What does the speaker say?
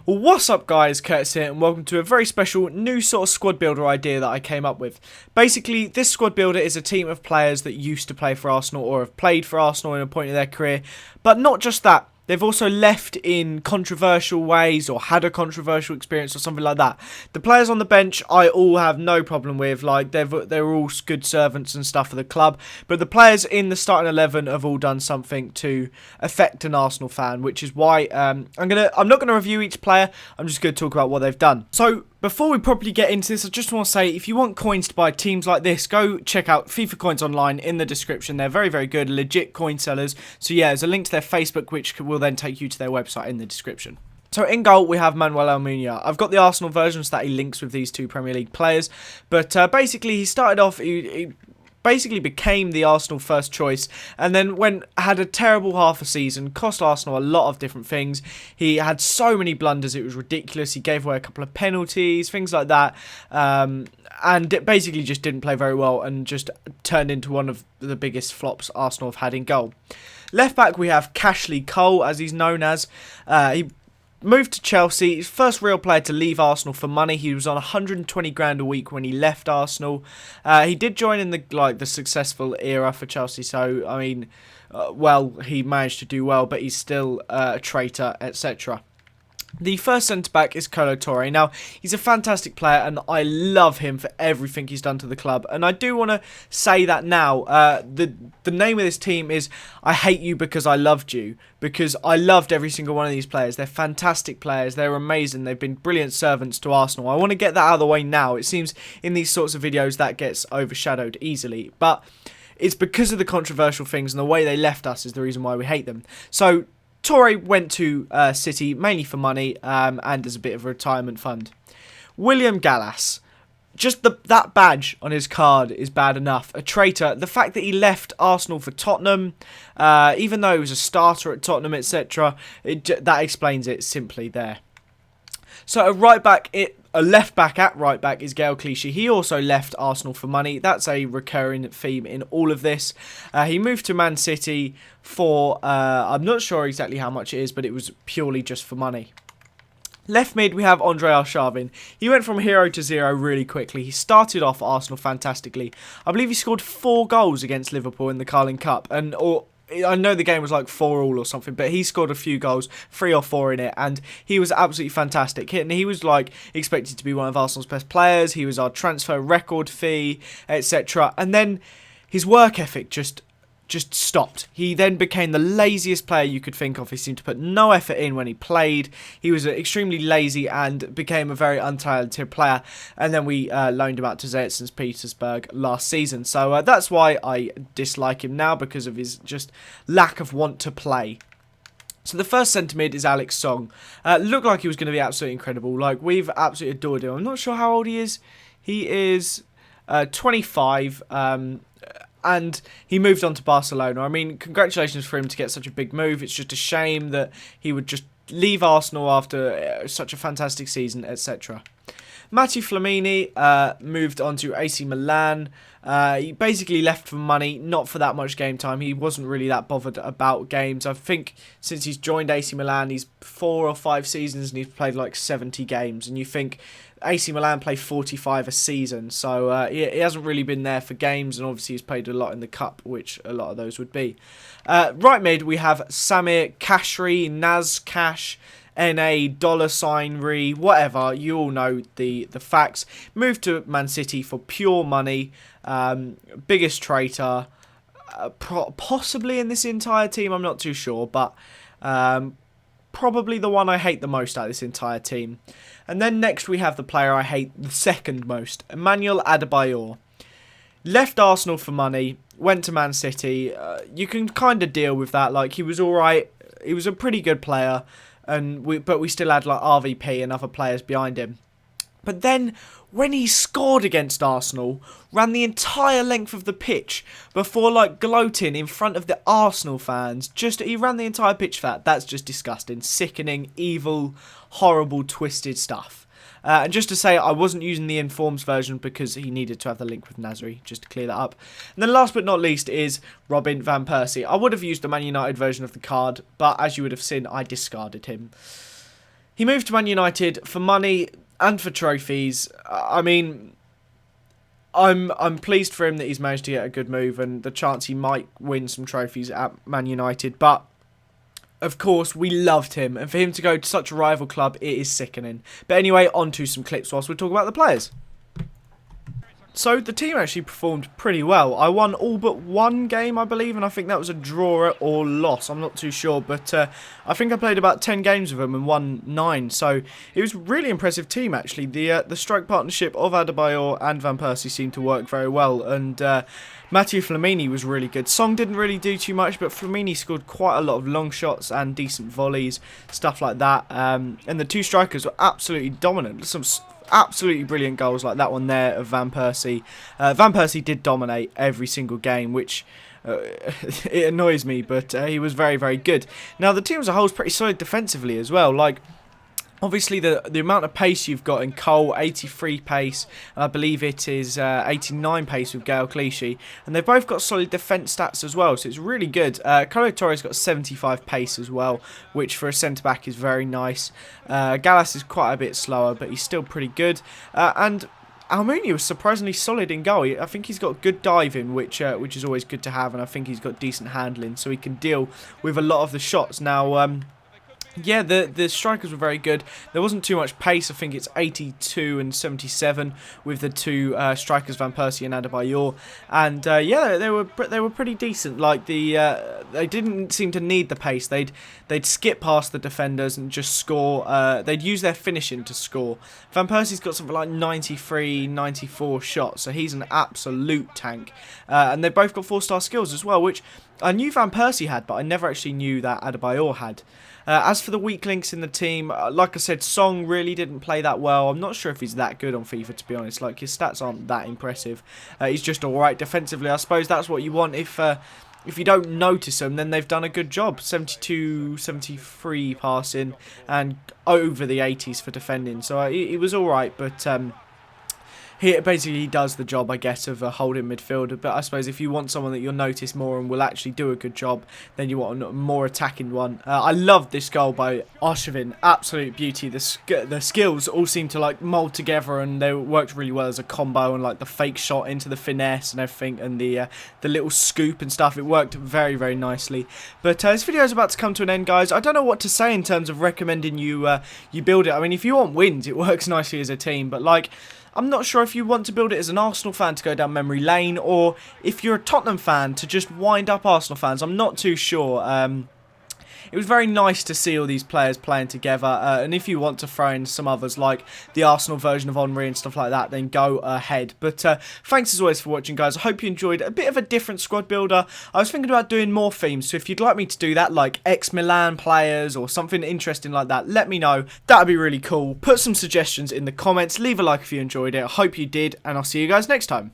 Well, what's up guys, Curtis here, and welcome to a very special new sort of squad builder idea that I came up with. Basically, this squad builder is a team of players that used to play for Arsenal or have played for Arsenal in a point of their career, but not just that. They've also left in controversial ways or had a controversial experience or something like that. The players on the bench I all have no problem with, like they're all good servants and stuff for the club. But the players in the starting 11 have all done something to affect an Arsenal fan, which is why I'm not gonna review each player. I'm just gonna talk about what they've done. So before we properly get into this, I just want to say, if you want coins to buy teams like this, go check out FIFA Coins Online in the description. They're very, very good, legit coin sellers. So yeah, there's a link to their Facebook, which will then take you to their website in the description. So in goal, we have Manuel Almunia. I've got the Arsenal version so that he links with these two Premier League players. But basically, he started off... He basically became the Arsenal first choice, and then had a terrible half a season, cost Arsenal a lot of different things. He had so many blunders, it was ridiculous. He gave away a couple of penalties, things like that, and it basically just didn't play very well and just turned into one of the biggest flops Arsenal have had in goal. Left back, we have Cashley Cole, as he's known as. He moved to Chelsea, his first real player to leave Arsenal for money. He was on 120 grand a week when he left Arsenal. He did join in the successful era for Chelsea, so I mean, he managed to do well, but he's still a traitor, etc. The first centre-back is Kolo Touré. Now, he's a fantastic player, and I love him for everything he's done to the club. And I do want to say that now. The name of this team is I Hate You Because I Loved You, because I loved every single one of these players. They're fantastic players. They're amazing. They've been brilliant servants to Arsenal. I want to get that out of the way now. It seems in these sorts of videos that gets overshadowed easily. But it's because of the controversial things and the way they left us is the reason why we hate them. So Touré went to City mainly for money and as a bit of a retirement fund. William Gallas. Just that badge on his card is bad enough. A traitor. The fact that he left Arsenal for Tottenham, even though he was a starter at Tottenham, etc., that explains it simply there. So a left back at right back is Gael Clichy. He also left Arsenal for money. That's a recurring theme in all of this. He moved to Man City for, I'm not sure exactly how much it is, but it was purely just for money. Left mid, we have Andre Arshavin. He went from hero to zero really quickly. He started off Arsenal fantastically. I believe he scored 4 goals against Liverpool in the Carling Cup, I know the game was like 4-4 or something, but he scored a few goals, 3 or 4 in it, and he was absolutely fantastic. And he was like expected to be one of Arsenal's best players. He was our transfer record fee, etc. And then his work ethic just stopped. He then became the laziest player you could think of. He seemed to put no effort in when he played. He was extremely lazy and became a very untalented player. And then we loaned him out to St. Petersburg last season. So that's why I dislike him now, because of his just lack of want to play. So the first centre mid is Alex Song. Looked like he was going to be absolutely incredible. Like, we've absolutely adored him. I'm not sure how old he is. He is 25. And he moved on to Barcelona. I mean, congratulations for him to get such a big move. It's just a shame that he would just leave Arsenal after such a fantastic season, etc. Matthew Flamini moved on to AC Milan. He basically left for money, not for that much game time. He wasn't really that bothered about games. I think since he's joined AC Milan, he's 4 or 5 seasons and he's played like 70 games. And you think AC Milan play 45 a season, so he hasn't really been there for games, and obviously he's played a lot in the Cup, which a lot of those would be. Right mid, we have Samir Kashri, Naz Cash, NA, $, whatever, you all know the facts. Moved to Man City for pure money, biggest traitor, possibly in this entire team, I'm not too sure, but probably the one I hate the most out of this entire team. And then next we have the player I hate the second most, Emmanuel Adebayor. Left Arsenal for money, went to Man City. You can kind of deal with that. Like, he was alright. He was a pretty good player, but we still had like RVP and other players behind him. But then, when he scored against Arsenal, ran the entire length of the pitch before like gloating in front of the Arsenal fans. He ran the entire pitch for that. That's just disgusting, sickening, evil, horrible, twisted stuff. And just to say, I wasn't using the Informs version because he needed to have the link with Nasri, just to clear that up. And then last but not least is Robin Van Persie. I would have used the Man United version of the card, but as you would have seen, I discarded him. He moved to Man United for money and for trophies. I mean, I'm pleased for him that he's managed to get a good move and the chance he might win some trophies at Man United. But of course, we loved him, and for him to go to such a rival club, it is sickening. But anyway, on to some clips whilst we talk about the players. So, the team actually performed pretty well. I won all but one game, I believe, and I think that was a draw or loss. I'm not too sure, but I think I played about 10 games with them and won 9. So, it was a really impressive team, actually. The strike partnership of Adebayor and Van Persie seemed to work very well, and Matteo Flamini was really good. Song didn't really do too much, but Flamini scored quite a lot of long shots and decent volleys, stuff like that. And the two strikers were absolutely dominant. Some absolutely brilliant goals like that one there of Van Persie. Van Persie did dominate every single game, which it annoys me, but he was very, very good. Now, the team as a whole is pretty solid defensively as well. Like, obviously, the amount of pace you've got in Cole, 83 pace, and I believe it is 89 pace with Gael Clichy, and they've both got solid defence stats as well, so it's really good. Carlo Torres got 75 pace as well, which for a centre-back is very nice. Gallas is quite a bit slower, but he's still pretty good. And Almunia was surprisingly solid in goal. I think he's got good diving, which is always good to have, and I think he's got decent handling, so he can deal with a lot of the shots. Now, yeah, the strikers were very good. There wasn't too much pace. I think it's 82 and 77 with the two strikers, Van Persie and Adebayor. And yeah, they were pretty decent. Like they didn't seem to need the pace. They'd skip past the defenders and just score. They'd use their finishing to score. Van Persie's got something like 93, 94 shots, so he's an absolute tank. And they both got 4-star skills as well, which I knew Van Persie had, but I never actually knew that Adebayor had. As for the weak links in the team, like I said, Song really didn't play that well. I'm not sure if he's that good on FIFA, to be honest. Like, his stats aren't that impressive. He's just alright defensively. I suppose that's what you want. If you don't notice them, then they've done a good job. 72, 73 passing, and over the 80s for defending. So he was alright, but he basically does the job, I guess, of a holding midfielder. But I suppose if you want someone that you'll notice more and will actually do a good job, then you want a more attacking one. I loved this goal by Arshavin. Absolute beauty. The skills all seem to like mould together, and they worked really well as a combo, and like the fake shot into the finesse and everything, and the little scoop and stuff. It worked very, very nicely. But this video is about to come to an end, guys. I don't know what to say in terms of recommending you build it. I mean, if you want wins, it works nicely as a team, but like, I'm not sure if you want to build it as an Arsenal fan to go down memory lane, or if you're a Tottenham fan to just wind up Arsenal fans. I'm not too sure. It was very nice to see all these players playing together, and if you want to throw in some others like the Arsenal version of Henry and stuff like that, then go ahead. But thanks as always for watching, guys. I hope you enjoyed a bit of a different squad builder. I was thinking about doing more themes, so if you'd like me to do that, like ex-Milan players or something interesting like that, let me know. That would be really cool. Put some suggestions in the comments. Leave a like if you enjoyed it. I hope you did, and I'll see you guys next time.